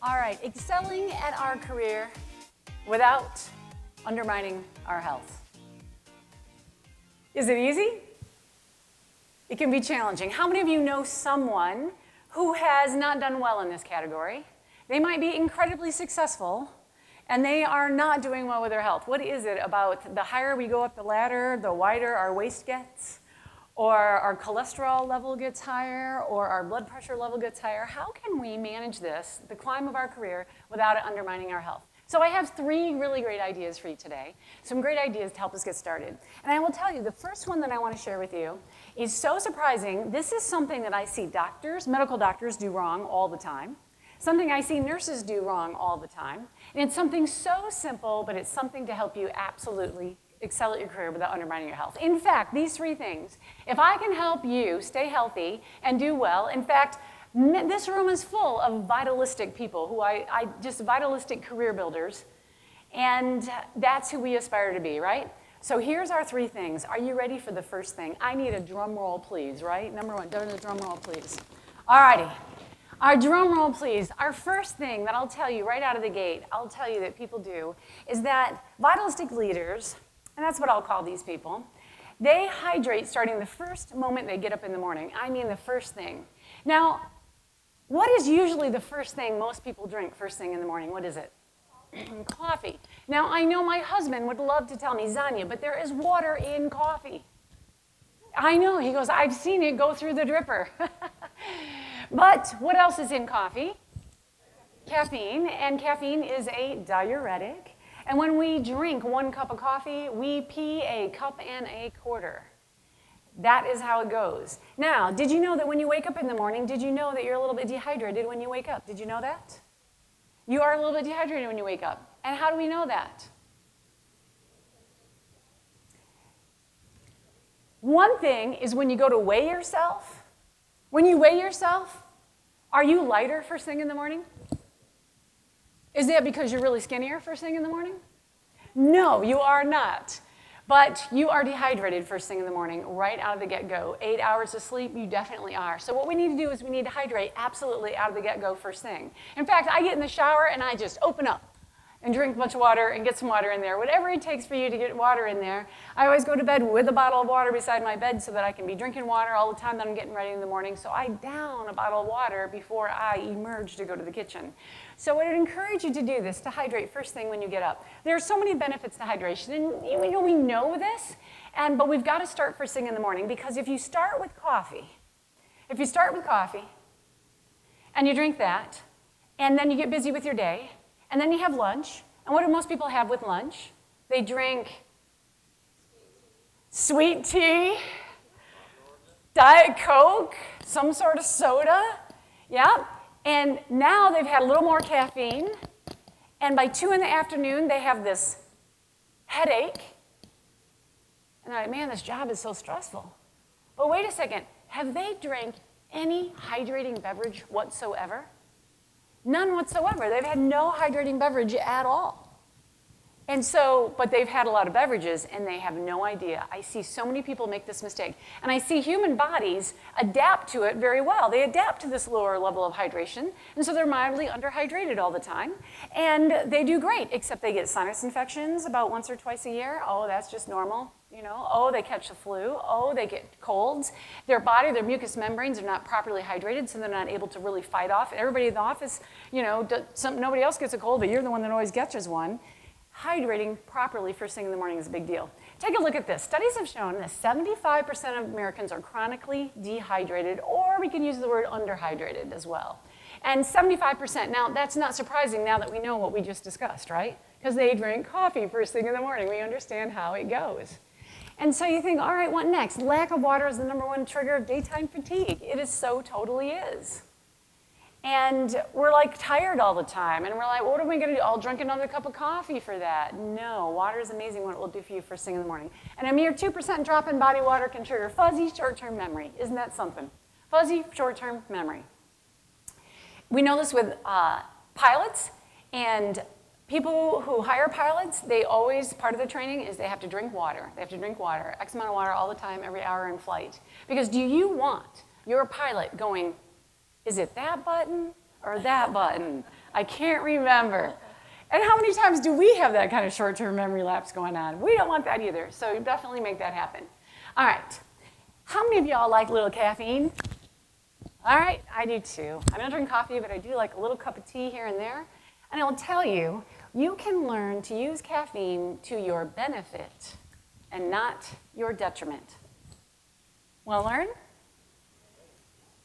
All right, excelling at our career without undermining our health. Is it easy? It can be challenging. How many of you know someone who has not done well in this category? They might be incredibly successful, and they are not doing well with their health. What is it about the higher we go up the ladder, the wider our waist gets, or our cholesterol level gets higher, or our blood pressure level gets higher? How can we manage this, the climb of our career, without it undermining our health? So I have 3 really great ideas for you today, some great ideas to help us get started. And I will tell you, the first one that I want to share with you is so surprising. This is something that I see doctors, medical doctors, do wrong all the time. Something I see nurses do wrong all the time. And it's something so simple, but it's something to help you absolutely excel at your career without undermining your health. In fact, these 3 things, if I can help you stay healthy and do well, in fact, this room is full of vitalistic people who I just vitalistic career builders, and that's who we aspire to be, right? So here's our 3 things. Are you ready for the first thing? I need a drum roll, please, right? Number 1, do the drum roll, please. All righty. Our drum roll, please. Our first thing that I'll tell you right out of the gate, I'll tell you that people do, is that vitalistic leaders, and that's what I'll call these people, they hydrate starting the first moment they get up in the morning. I mean the first thing. Now, what is usually the first thing most people drink first thing in the morning? What is it? Coffee. Now, I know my husband would love to tell me, Zonya, but there is water in coffee. I know. He goes, I've seen it go through the dripper. But what else is in coffee? Caffeine. And caffeine is a diuretic. And when we drink 1 cup of coffee, we pee a cup and a quarter. That is how it goes. Now, did you know that when you wake up in the morning, did you know that you're a little bit dehydrated when you wake up? Did you know that? You are a little bit dehydrated when you wake up. And how do we know that? One thing is when you go to weigh yourself, are you lighter first thing in the morning? Is that because you're really skinnier first thing in the morning? No, you are not. But you are dehydrated first thing in the morning, right out of the get-go. 8 hours of sleep, you definitely are. So what we need to do is we need to hydrate absolutely out of the get-go first thing. In fact, I get in the shower and I just open up and drink a bunch of water and get some water in there. Whatever it takes for you to get water in there. I always go to bed with a bottle of water beside my bed so that I can be drinking water all the time that I'm getting ready in the morning. So I down a bottle of water before I emerge to go to the kitchen. So I would encourage you to do this, to hydrate first thing when you get up. There are so many benefits to hydration, and we know this, but we've got to start first thing in the morning, because if you start with coffee, and you drink that, and then you get busy with your day, and then you have lunch, and what do most people have with lunch? They drink sweet tea, Diet Coke, some sort of soda, yeah. And now they've had a little more caffeine, and by 2 in the afternoon, they have this headache. And they're like, man, this job is so stressful. But wait a second, have they drank any hydrating beverage whatsoever? None whatsoever. They've had no hydrating beverage at all. And so, but they've had a lot of beverages, and they have no idea. I see so many people make this mistake. And I see human bodies adapt to it very well. They adapt to this lower level of hydration, and so they're mildly underhydrated all the time. And they do great, except they get sinus infections about once or twice a year. Oh, that's just normal. Oh, they catch the flu. Oh, they get colds. Their body, their mucous membranes are not properly hydrated, so they're not able to really fight off. Everybody in the office, nobody else gets a cold, but you're the one that always catches one. Hydrating properly first thing in the morning is a big deal. Take a look at this. Studies have shown that 75% of Americans are chronically dehydrated, or we can use the word underhydrated as well. And 75%, now that's not surprising now that we know what we just discussed, right? Because they drink coffee first thing in the morning. We understand how it goes. And so you think, all right, what next? Lack of water is the #1 trigger of daytime fatigue. It is so totally is. And we're like tired all the time. And we're like, what are we going to do? I'll drink another cup of coffee for that. No, water is amazing what it will do for you first thing in the morning. And a mere 2% drop in body water can trigger fuzzy short-term memory. Isn't that something? Fuzzy short-term memory. We know this with pilots, and people who hire pilots, part of the training is they have to drink water. They have to drink water, X amount of water all the time, every hour in flight. Because do you want your pilot going, is it that button or that button? I can't remember. And how many times do we have that kind of short-term memory lapse going on? We don't want that either, so definitely make that happen. All right, how many of y'all like a little caffeine? All right, I do too. I don't drink coffee, but I do like a little cup of tea here and there. And I'll tell you, you can learn to use caffeine to your benefit and not your detriment. Want to learn?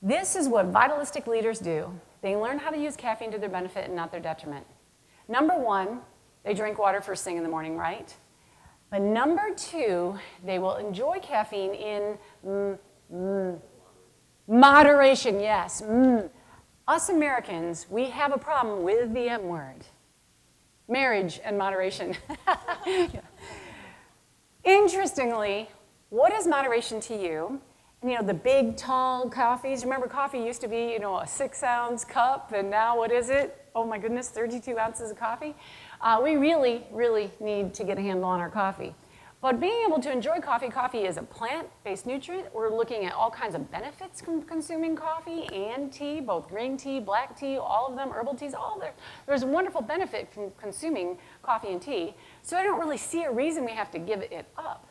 This is what vitalistic leaders do. They learn how to use caffeine to their benefit and not their detriment. Number one, they drink water first thing in the morning, right? But number two, they will enjoy caffeine in moderation, yes. Us Americans, we have a problem with the M word. Marriage and moderation. Yeah. Interestingly, what is moderation to you? You know, the big, tall coffees. Remember, coffee used to be, you know, a 6-ounce cup, and now what is it? Oh my goodness, 32 ounces of coffee. We really, really need to get a handle on our coffee. But being able to enjoy coffee, coffee is a plant-based nutrient. We're looking at all kinds of benefits from consuming coffee and tea, both green tea, black tea, all of them, herbal teas, all of them. There's a wonderful benefit from consuming coffee and tea. So I don't really see a reason we have to give it up.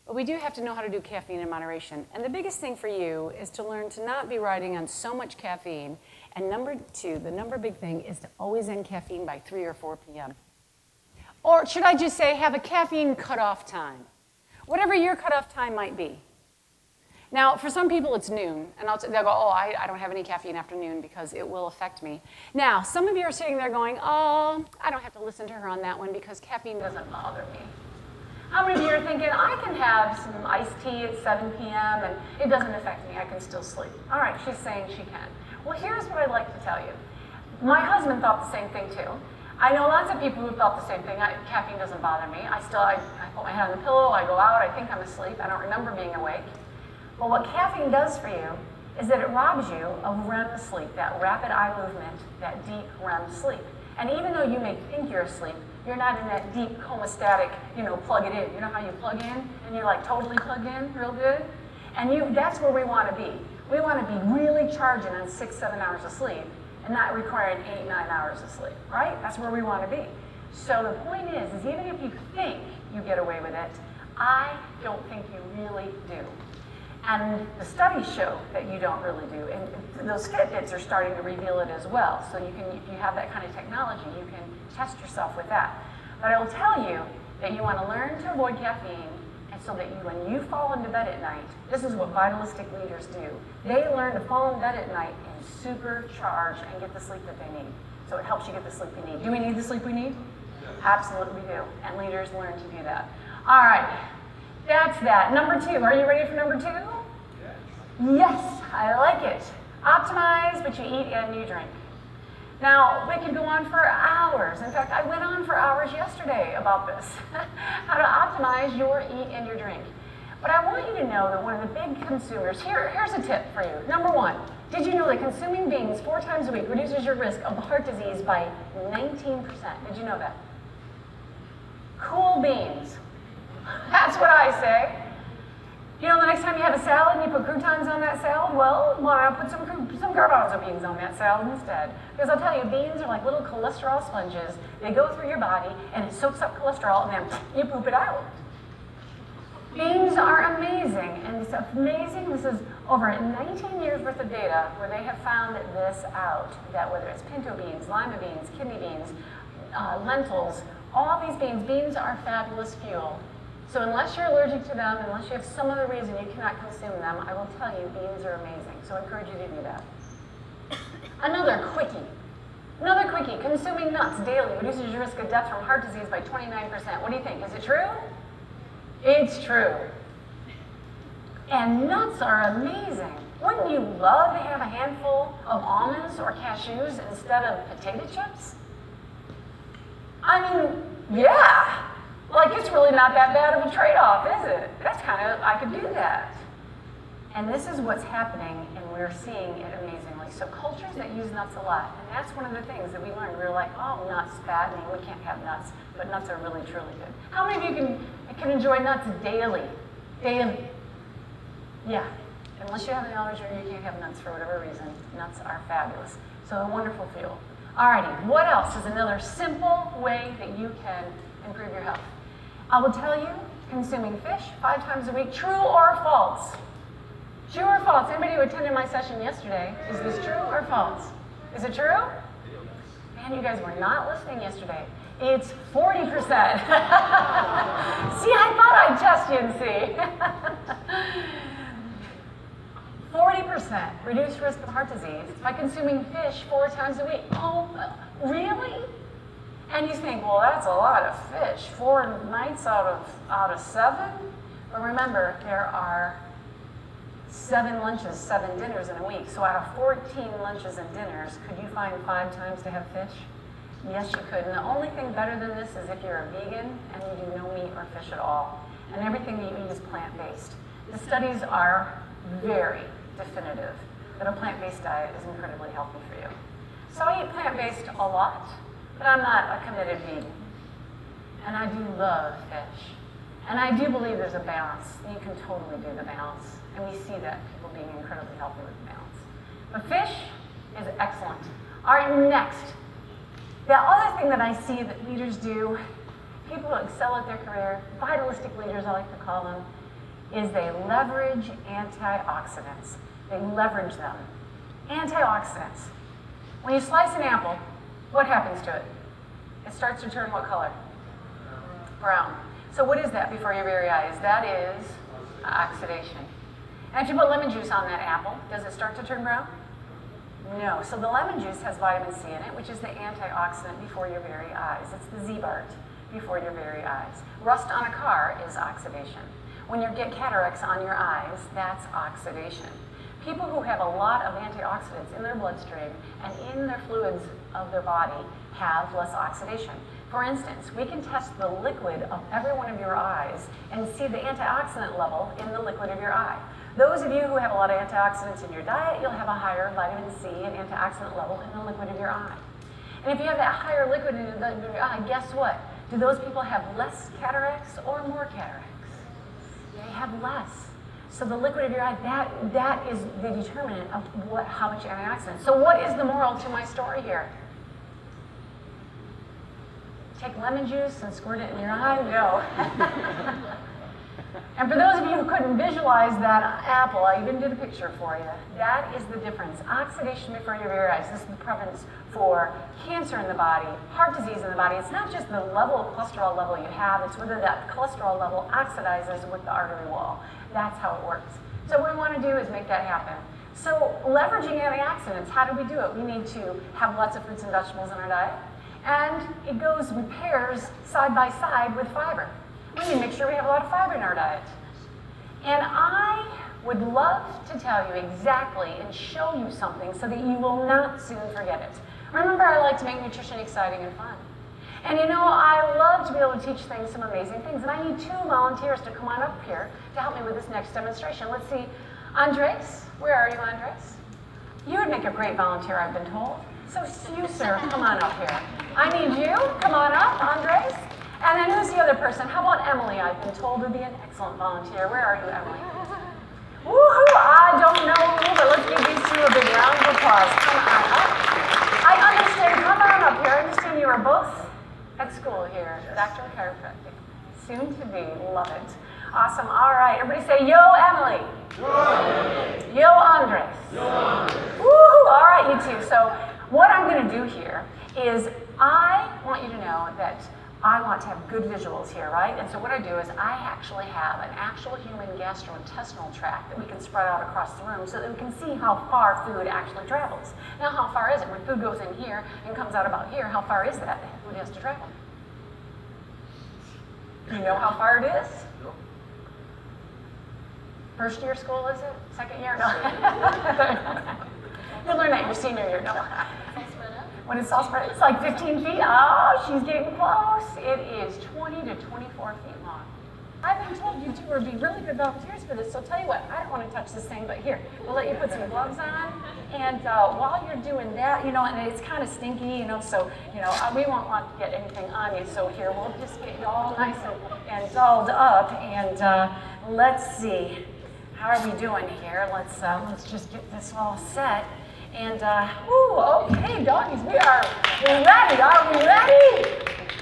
But we do have to know how to do caffeine in moderation. And the biggest thing for you is to learn to not be riding on so much caffeine. And number two, the number big thing is to always end caffeine by 3 or 4 p.m. Or should I just say have a caffeine cutoff time? Whatever your cutoff time might be. Now, for some people it's noon, and they'll go, oh, I don't have any caffeine after noon because it will affect me. Now, some of you are sitting there going, oh, I don't have to listen to her on that one because caffeine doesn't bother me. How many of you are thinking, I can have some iced tea at 7 p.m. and it doesn't affect me, I can still sleep? All right, she's saying she can. Well, here's what I'd like to tell you. My husband thought the same thing too. I know lots of people who felt the same thing. Caffeine doesn't bother me. I put my head on the pillow, I go out, I think I'm asleep, I don't remember being awake. But what caffeine does for you is that it robs you of REM sleep, that rapid eye movement, that deep REM sleep. And even though you may think you're asleep, you're not in that deep homeostatic, plug it in. You know how you plug in and you're like totally plugged in real good? And that's where we want to be. We want to be really charging on 6-7 hours of sleep and not requiring 8-9 hours of sleep, right? That's where we want to be. So the point is even if you think you get away with it, I don't think you really do. And the studies show that you don't really do. And those Fitbits are starting to reveal it as well. So you can, if you have that kind of technology, you can test yourself with that. But I will tell you that you want to learn to avoid caffeine, and so that when you fall into bed at night, this is what vitalistic leaders do. They learn to fall in bed at night and supercharge and get the sleep that they need. So it helps you get the sleep you need. Do we need the sleep we need? Yes. Absolutely we do. And leaders learn to do that. All right. That's that. Number 2. Are you ready for number 2? Yes. Yes, I like it. Optimize what you eat and you drink. Now, we could go on for hours. In fact, I went on for hours yesterday about this. How to optimize your eat and your drink. But I want you to know that one of the big consumers, here's a tip for you. Number 1, did you know that consuming beans 4 times a week reduces your risk of heart disease by 19%? Did you know that? Cool beans. That's what I say. The next time you have a salad and you put croutons on that salad, well, why not put some garbanzo beans on that salad instead? Because I'll tell you, beans are like little cholesterol sponges. They go through your body and it soaks up cholesterol and then you poop it out. Beans are amazing, and it's amazing. This is over 19 years worth of data where they have found this out, that whether it's pinto beans, lima beans, kidney beans, lentils, all these beans are fabulous fuel. So unless you're allergic to them, unless you have some other reason you cannot consume them, I will tell you beans are amazing. So I encourage you to do that. Another quickie, consuming nuts daily reduces your risk of death from heart disease by 29%. What do you think? Is it true? It's true. And nuts are amazing. Wouldn't you love to have a handful of almonds or cashews instead of potato chips? I mean, yeah. Like, it's really not that bad of a trade-off, is it? I could do that. And this is what's happening, and we're seeing it amazingly. So cultures that use nuts a lot, and that's one of the things that we learned. We were like, oh, nuts, fattening, we can't have nuts. But nuts are really, truly good. How many of you can enjoy nuts daily? Daily. Yeah. Unless you have an allergy or you can't have nuts for whatever reason, nuts are fabulous. So a wonderful fuel. Alrighty, what else is another simple way that you can improve your health? I will tell you, consuming fish 5 times a week, true or false? True or false? Anybody who attended my session yesterday, is this true or false? Is it true? Man, you guys were not listening yesterday. It's 40%. See, I thought I'd test you and see. 40% reduced risk of heart disease by consuming fish 4 times a week. Oh, really? And you think, well, that's a lot of fish. 4 nights out of 7? But remember, there are 7 lunches, 7 dinners in a week. So out of 14 lunches and dinners, could you find 5 times to have fish? Yes, you could. And the only thing better than this is if you're a vegan and you do no meat or fish at all. And everything that you eat is plant-based. The studies are very definitive that a plant-based diet is incredibly healthy for you. So I eat plant-based a lot, but I'm not a committed vegan. And I do love fish. And I do believe there's a balance. You can totally do the balance. And we see that people being incredibly healthy with the balance. But fish is excellent. All right, next. The other thing that I see that leaders do, people who excel at their career, vitalistic leaders I like to call them, is they leverage antioxidants. They leverage them. Antioxidants. When you slice an apple, what happens to it? It starts to turn what color? Brown. So what is that before your very eyes? That is oxidation. And if you put lemon juice on that apple, does it start to turn brown? No. So the lemon juice has vitamin C in it, which is the antioxidant before your very eyes. It's the Z-Bart before your very eyes. Rust on a car is oxidation. When you get cataracts on your eyes, that's oxidation. People who have a lot of antioxidants in their bloodstream and in their fluids of their body have less oxidation. For instance, we can test the liquid of every one of your eyes and see the antioxidant level in the liquid of your eye. Those of you who have a lot of antioxidants in your diet, you'll have a higher vitamin C and antioxidant level in the liquid of your eye. And if you have that higher liquid in the liquid of your eye, guess what? Do those people have less cataracts or more cataracts? They have less. So the liquid of your eye, that is the determinant of how much antioxidants. So what is the moral to my story here? Take lemon juice and squirt it in your eye? No. And for those of you who couldn't visualize that apple, I even did a picture for you. That is the difference. Oxidation before your very eyes. This is the prevalence for cancer in the body, heart disease in the body. It's not just the level of cholesterol level you have, it's whether that cholesterol level oxidizes with the artery wall. That's how it works. So what we want to do is make that happen. So leveraging antioxidants, how do we do it? We need to have lots of fruits and vegetables in our diet. And it goes with pairs side by side with fiber. We need to make sure we have a lot of fiber in our diet. And I would love to tell you exactly and show you something so that you will not soon forget it. Remember, I like to make nutrition exciting and fun. And you know, I love to be able to teach things, some amazing things. And I need 2 volunteers to come on up here to help me with this next demonstration. Let's see. Andres, where are you, Andres? You would make a great volunteer, I've been told. So you, sir, come on up here. I need you. Come on up, Andres. And then who's the other person? How about Emily? I've been told would be an excellent volunteer. Where are you, Emily? Woohoo! I don't know who, but let's give these 2 a big round of applause. Come on up. I understand. Come on up here. I understand you are both at school here. Doctor of Chiropractic. Soon to be. Love it. Awesome. All right. Everybody say, yo, Emily. Yo, yo Andres. Yo, Andres. Woohoo! All right, you two. So what I'm going to do here is I want you to know that I want to have good visuals here, right? And so what I do is I actually have an actual human gastrointestinal tract that we can spread out across the room so that we can see how far food actually travels. Now, how far is it? When food goes in here and comes out about here, how far is that food has to travel? Do you know how far it is? No. First year school, is it? Second year? No. You'll learn that your senior year. No. When it's all spread, it's like 15 feet. Oh, she's getting close. It is 20 to 24 feet long. I've been told you two would be really good volunteers for this, so tell you what, I don't want to touch this thing, but here, we'll let you put some gloves on, and while you're doing that, you know, and it's kind of stinky, you know, so, you know, we won't want to get anything on you, so here, we'll just get you all nice and dolled up, and let's see, how are we doing here? Let's just get this all set. And, okay, doggies, we're ready. Are we ready?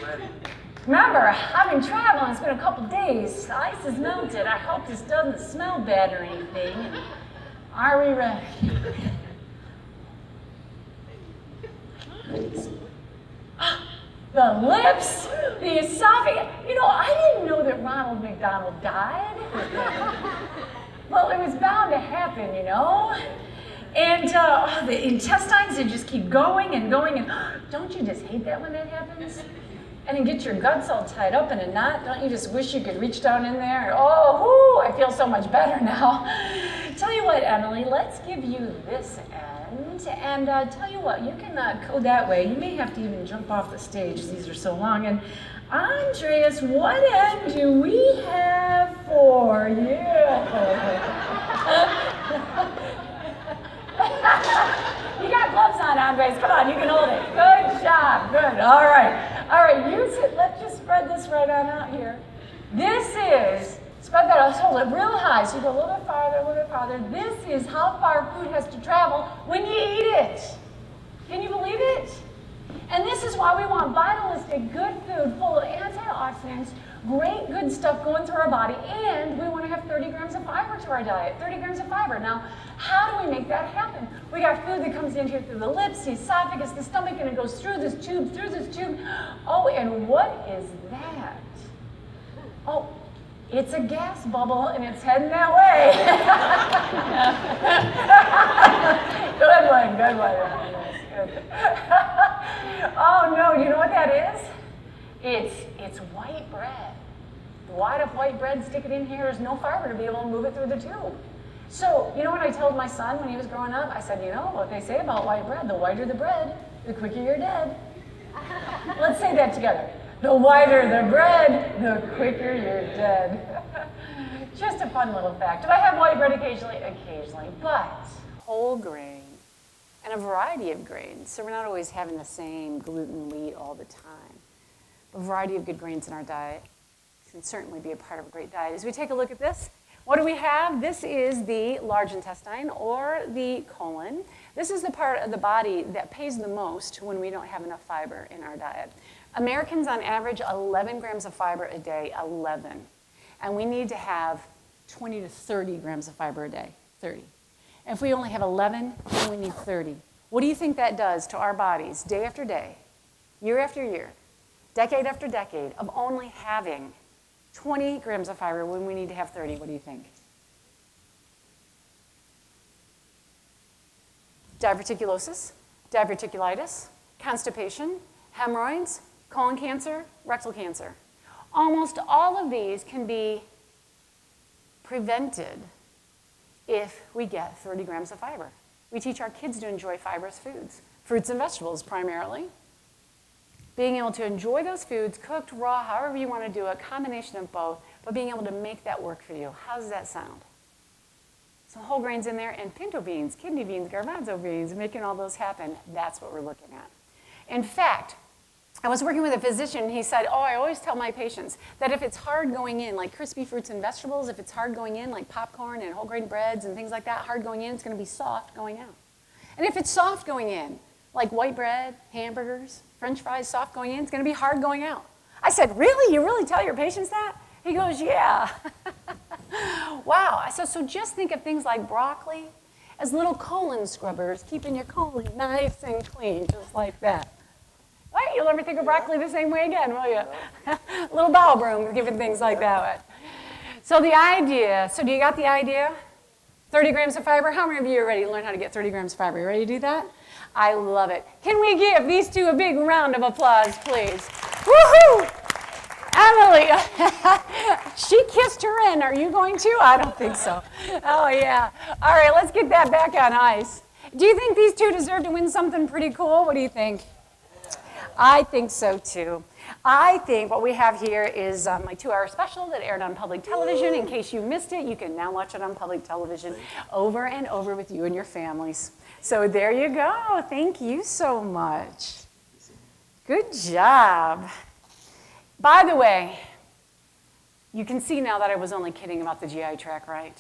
Ready. Remember, I've been traveling. It's been a couple days. The ice is melted. I hope this doesn't smell bad or anything. Are we ready? The lips, the esophagus. You know, I didn't know that Ronald McDonald died. Well, it was bound to happen, you know. And the intestines, they just keep going and going. And don't you just hate that when that happens? And then get your guts all tied up in a knot. Don't you just wish you could reach down in there? I feel so much better now. Tell you what, Emily, let's give you this end. And tell you what, you can go that way. You may have to even jump off the stage. These are so long. And Andreas, what end do we have for you? You got gloves on, Andres. Come on, you can hold it. Good job. Good. All right. All right, use it. Let's just spread this right on out here. This is, spread that out, hold it real high. So you go a little bit farther, a little bit farther. This is how far food has to travel when you eat it. Can you believe it? And this is why we want vitalistic, good food full of antioxidants, great good stuff going through our body, and we want to have 30 grams of fiber to our diet, 30 grams of fiber. Now, how do we make that happen? We got food that comes in here through the lips, the esophagus, the stomach, and it goes through this tube, Oh, and what is that? Oh, it's a gas bubble, and it's heading that way. Good one, good one. Good. Oh, no, you know what that is? It's white bread. Wide up white bread, stick it in here, there's no fiber to be able to move it through the tube. So, you know what I told my son when he was growing up? I said, you know what they say about white bread, the whiter the bread, the quicker you're dead. Let's say that together. The whiter the bread, the quicker you're dead. Just a fun little fact. Do I have white bread occasionally? Occasionally, but whole grain and a variety of grains. So we're not always having the same gluten, wheat all the time. A variety of good grains in our diet can certainly be a part of a great diet. As we take a look at this, what do we have? This is the large intestine or the colon. This is the part of the body that pays the most when we don't have enough fiber in our diet. Americans on average 11 grams of fiber a day, 11. And we need to have 20 to 30 grams of fiber a day, 30. And if we only have 11, then we need 30. What do you think that does to our bodies day after day, year after year, decade after decade of only having 20 grams of fiber when we need to have 30? What do you think? Diverticulosis, diverticulitis, constipation, hemorrhoids, colon cancer, rectal cancer. Almost all of these can be prevented if we get 30 grams of fiber. We teach our kids to enjoy fibrous foods, fruits and vegetables primarily. Being able to enjoy those foods, cooked, raw, however you want to do it, combination of both, but being able to make that work for you. How does that sound? Some whole grains in there, and pinto beans, kidney beans, garbanzo beans, making all those happen. That's what we're looking at. In fact, I was working with a physician, he said, I always tell my patients that if it's hard going in, like crispy fruits and vegetables, if it's hard going in, like popcorn and whole grain breads and things like that, hard going in, it's going to be soft going out. And if it's soft going in, like white bread, hamburgers, French fries, soft going in, it's going to be hard going out. I said, really? You really tell your patients that? He goes, yeah. Wow. I said, so just think of things like broccoli as little colon scrubbers, keeping your colon nice and clean, just like that. Right? You'll never think of broccoli the same way again, will you? Little bowel broom, giving things like that. So the idea, so do you got the idea? 30 grams of fiber. How many of you are ready to learn how to get 30 grams of fiber? You ready to do that? I love it. Can we give these two a big round of applause, please? Woohoo! Emily, she kissed her in. Are you going to? I don't think so. Oh, yeah. All right, let's get that back on ice. Do you think these two deserve to win something pretty cool? What do you think? I think so, too. I think what we have here is my 2-hour special that aired on public television. In case you missed it, you can now watch it on public television over and over with you and your families. So there you go. Thank you so much. Good job. By the way, you can see now that I was only kidding about the GI tract, right?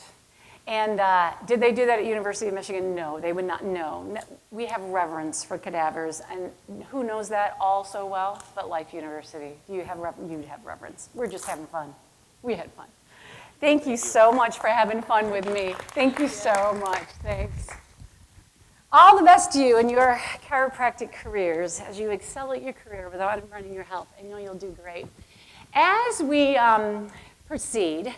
And did they do that at University of Michigan? No, they would not know. We have reverence for cadavers, and who knows that all so well? But Life University, you'd have reverence. We're just having fun. We had fun. Thank you so much for having fun with me. Thank you so much. Thanks. All the best to you in your chiropractic careers as you excel at your career without undermining your health. I know you'll do great. As we proceed,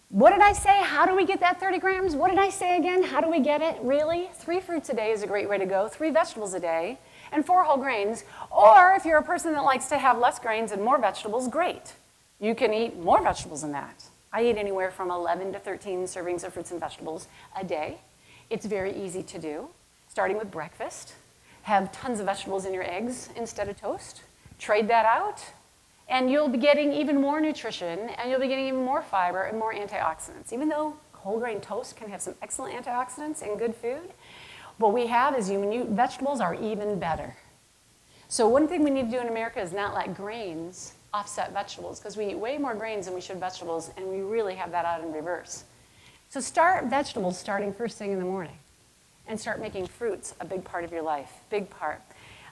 what did I say? How do we get that 30 grams? What did I say again? How do we get it? Really? 3 fruits a day is a great way to go. 3 vegetables a day and 4 whole grains. Or if you're a person that likes to have less grains and more vegetables, great. You can eat more vegetables than that. I eat anywhere from 11 to 13 servings of fruits and vegetables a day. It's very easy to do, starting with breakfast. Have tons of vegetables in your eggs instead of toast. Trade that out, and you'll be getting even more nutrition, and you'll be getting even more fiber and more antioxidants. Even though whole grain toast can have some excellent antioxidants and good food, what we have is vegetables are even better. So one thing we need to do in America is not let grains offset vegetables, because we eat way more grains than we should vegetables, and we really have that out in reverse. So start vegetables starting first thing in the morning, and start making fruits a big part of your life, big part.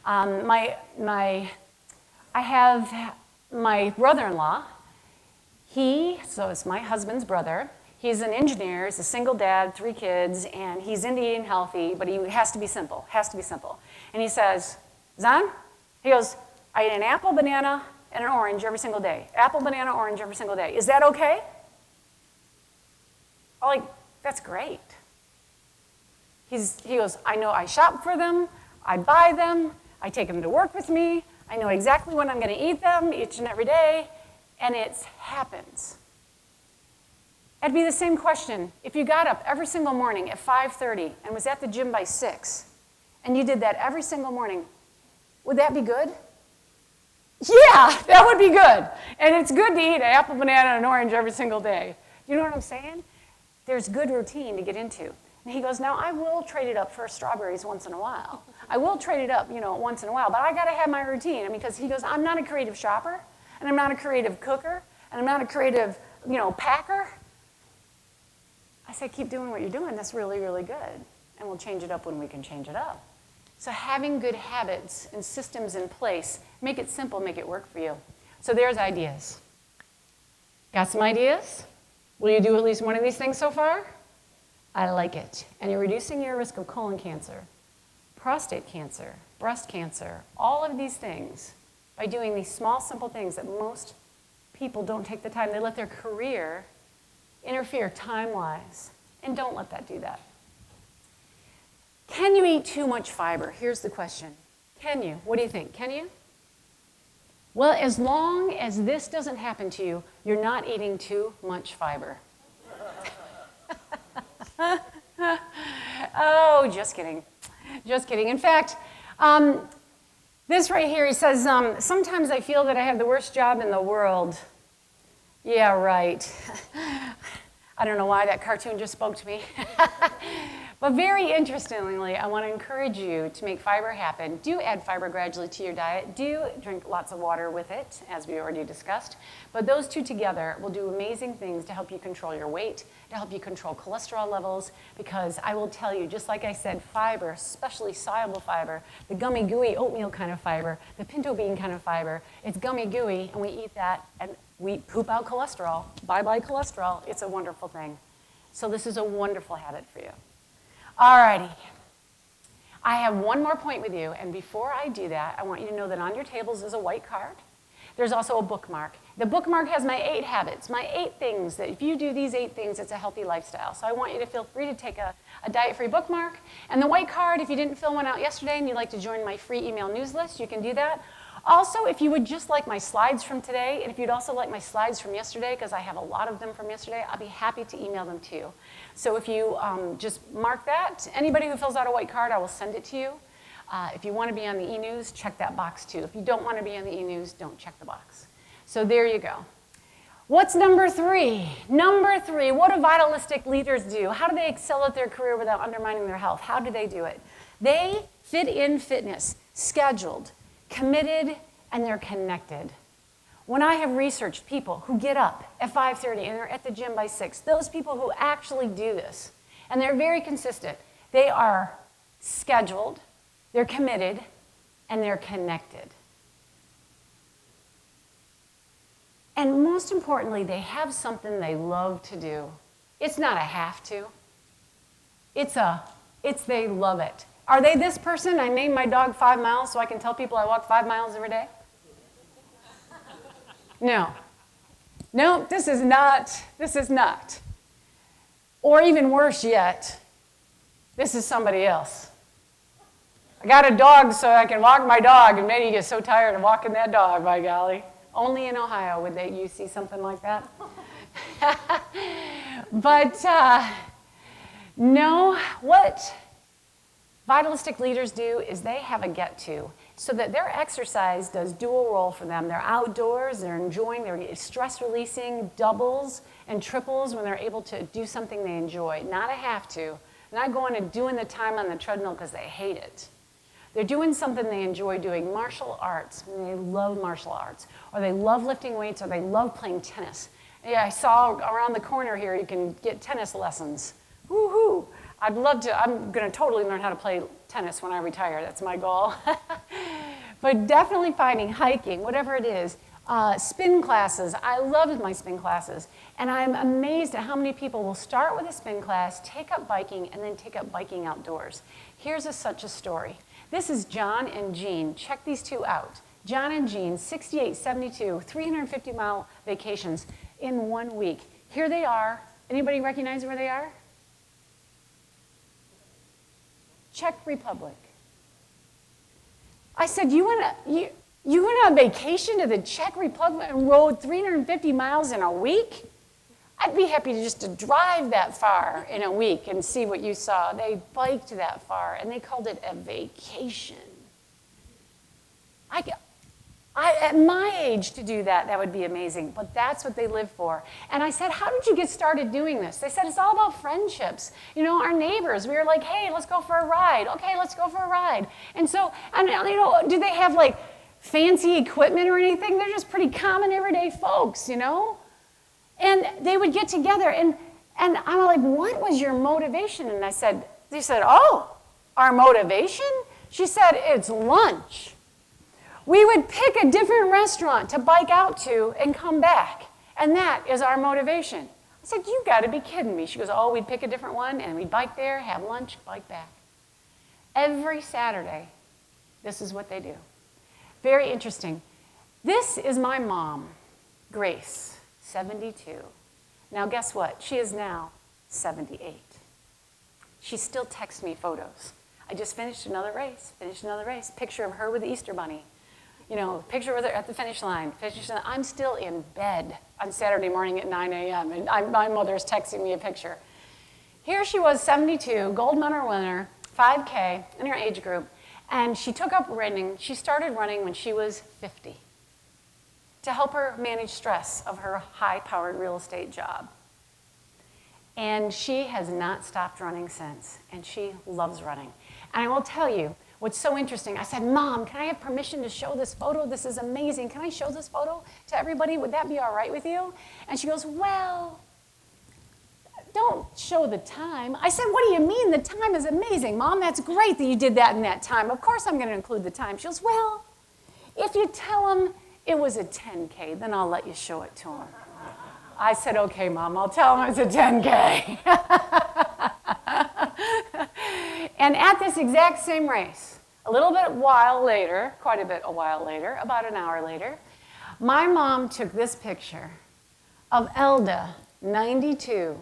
I have my brother-in-law. So it's my husband's brother. He's an engineer, he's a single dad, 3 kids, and he's into eating healthy, but he has to be simple, And he says, Zon, he goes, I eat an apple, banana, and an orange every single day. Apple, banana, orange every single day. Is that okay? I'm like, that's great. He goes, I know I shop for them, I buy them, I take them to work with me, I know exactly when I'm going to eat them each and every day, and it happens. It'd be the same question if you got up every single morning at 5:30 and was at the gym by 6, and you did that every single morning. Would that be good? Yeah, that would be good. And it's good to eat an apple, banana, and an orange every single day. You know what I'm saying? There's good routine to get into. And he goes, now I will trade it up for strawberries once in a while. I will trade it up, once in a while, but I got to have my routine. Because he goes, I'm not a creative shopper, and I'm not a creative cooker, and I'm not a creative, packer. I say, keep doing what you're doing. That's really, really good. And we'll change it up when we can change it up. So having good habits and systems in place, make it simple, make it work for you. So there's ideas. Got some ideas? Will you do at least one of these things so far? I like it. And you're reducing your risk of colon cancer, prostate cancer, breast cancer, all of these things by doing these small, simple things that most people don't take the time. They let their career interfere time-wise, and don't let that do that. Can you eat too much fiber? Here's the question. Can you? What do you think? Can you? Well, as long as this doesn't happen to you, you're not eating too much fiber. Oh, just kidding. Just kidding. In fact, this right here, he says, sometimes I feel that I have the worst job in the world. Yeah, right. I don't know why that cartoon just spoke to me. But very interestingly, I want to encourage you to make fiber happen. Do add fiber gradually to your diet. Do drink lots of water with it, as we already discussed. But those two together will do amazing things to help you control your weight, to help you control cholesterol levels, because I will tell you, just like I said, fiber, especially soluble fiber, the gummy gooey oatmeal kind of fiber, the pinto bean kind of fiber, it's gummy gooey, and we eat that, and we poop out cholesterol. Bye-bye cholesterol. It's a wonderful thing. So this is a wonderful habit for you. Alrighty, I have one more point with you, and before I do that, I want you to know that on your tables is a white card. There's also a bookmark. The bookmark has my 8 habits, my 8 things that if you do these 8 things, it's a healthy lifestyle. So I want you to feel free to take a diet-free bookmark. And the white card, if you didn't fill one out yesterday and you'd like to join my free email news list, you can do that. Also, if you would just like my slides from today, and if you'd also like my slides from yesterday, because I have a lot of them from yesterday, I'll be happy to email them to you. So if you just mark that, anybody who fills out a white card, I will send it to you. If you want to be on the e-news, check that box too. If you don't want to be on the e-news, don't check the box. So there you go. What's number 3? Number 3, what do vitalistic leaders do? How do they excel at their career without undermining their health? How do they do it? They fit in fitness, scheduled, committed, and they're connected. When I have researched people who get up at 5:30 and they're at the gym by 6, those people who actually do this, and they're very consistent, they are scheduled, they're committed, and they're connected. And most importantly, they have something they love to do. It's not a have to. It's they love it. Are they this person? I named my dog 5 miles so I can tell people I walk 5 miles every day? No. No, this is not. Or even worse yet, this is somebody else. I got a dog so I can walk my dog, and maybe you get so tired of walking that dog, by golly. Only in Ohio would you see something like that. But no, what vitalistic leaders do is they have a get-to, so that their exercise does dual role for them. They're outdoors, they're enjoying, they're stress-releasing doubles and triples when they're able to do something they enjoy, not a have to, not going and doing the time on the treadmill because they hate it. They're doing something they enjoy doing, martial arts, and they love martial arts, or they love lifting weights, or they love playing tennis. Yeah, I saw around the corner here you can get tennis lessons. Woohoo! I'd love to. I'm going to totally learn how to play tennis when I retire. That's my goal. But definitely finding hiking, whatever it is, spin classes. I love my spin classes. And I'm amazed at how many people will start with a spin class, take up biking, and then take up biking outdoors. Here's such a story. This is John and Jean. Check these two out. John and Jean, 68, 72, 350-mile vacations in 1 week. Here they are. Anybody recognize where they are? Czech Republic. I said, you went on vacation to the Czech Republic and rode 350 miles in a week? I'd be happy to drive that far in a week and see what you saw. They biked that far, and they called it a vacation. At my age to do that would be amazing, but that's what they live for. And I said, how did you get started doing this? They said, it's all about friendships. You know, our neighbors, we were like, hey, let's go for a ride. Okay, let's go for a ride. And so, do they have like fancy equipment or anything? They're just pretty common everyday folks, you know? And they would get together, and I'm like, what was your motivation? And they said, oh, our motivation? She said, it's lunch. We would pick a different restaurant to bike out to and come back, and that is our motivation. I said, you got to be kidding me. She goes, oh, we'd pick a different one, and we'd bike there, have lunch, bike back. Every Saturday, this is what they do. Very interesting. This is my mom, Grace, 72. Now, guess what? She is now 78. She still texts me photos. I just finished another race. Picture of her with the Easter bunny. You know, picture with her at the finish line. I'm still in bed on Saturday morning at 9 a.m., and my mother's texting me a picture. Here she was, 72, gold medal winner, 5K in her age group, and she took up running. She started running when she was 50 to help her manage stress of her high-powered real estate job. And she has not stopped running since, and she loves running. And I will tell you, what's so interesting, I said, Mom, can I have permission to show this photo? This is amazing. Can I show this photo to everybody? Would that be all right with you? And she goes, well, don't show the time. I said, what do you mean? The time is amazing. Mom, that's great that you did that in that time. Of course I'm going to include the time. She goes, well, if you tell them it was a 10K, then I'll let you show it to them. I said, okay, Mom, I'll tell them it's a 10K. And at this exact same race, quite a while later, about an hour later, my mom took this picture of Elda, 92,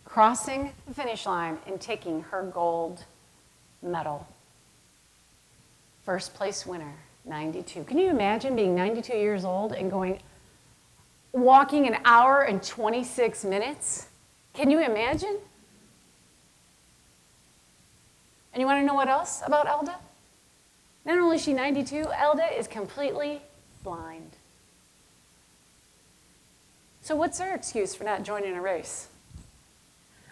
crossing the finish line and taking her gold medal. First place winner, 92. Can you imagine being 92 years old and walking an hour and 26 minutes? Can you imagine? And you want to know what else about Elda? Not only is she 92, Elda is completely blind. So what's her excuse for not joining a race?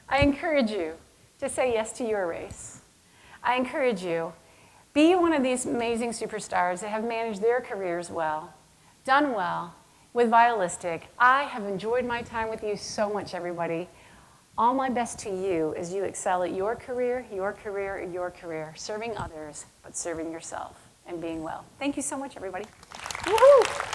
I encourage you to say yes to your race. I encourage you, be one of these amazing superstars that have managed their careers well, done well, with Vitalistic. I have enjoyed my time with you so much, everybody. All my best to you as you excel at your career, serving others, but serving yourself and being well. Thank you so much, everybody. Woohoo!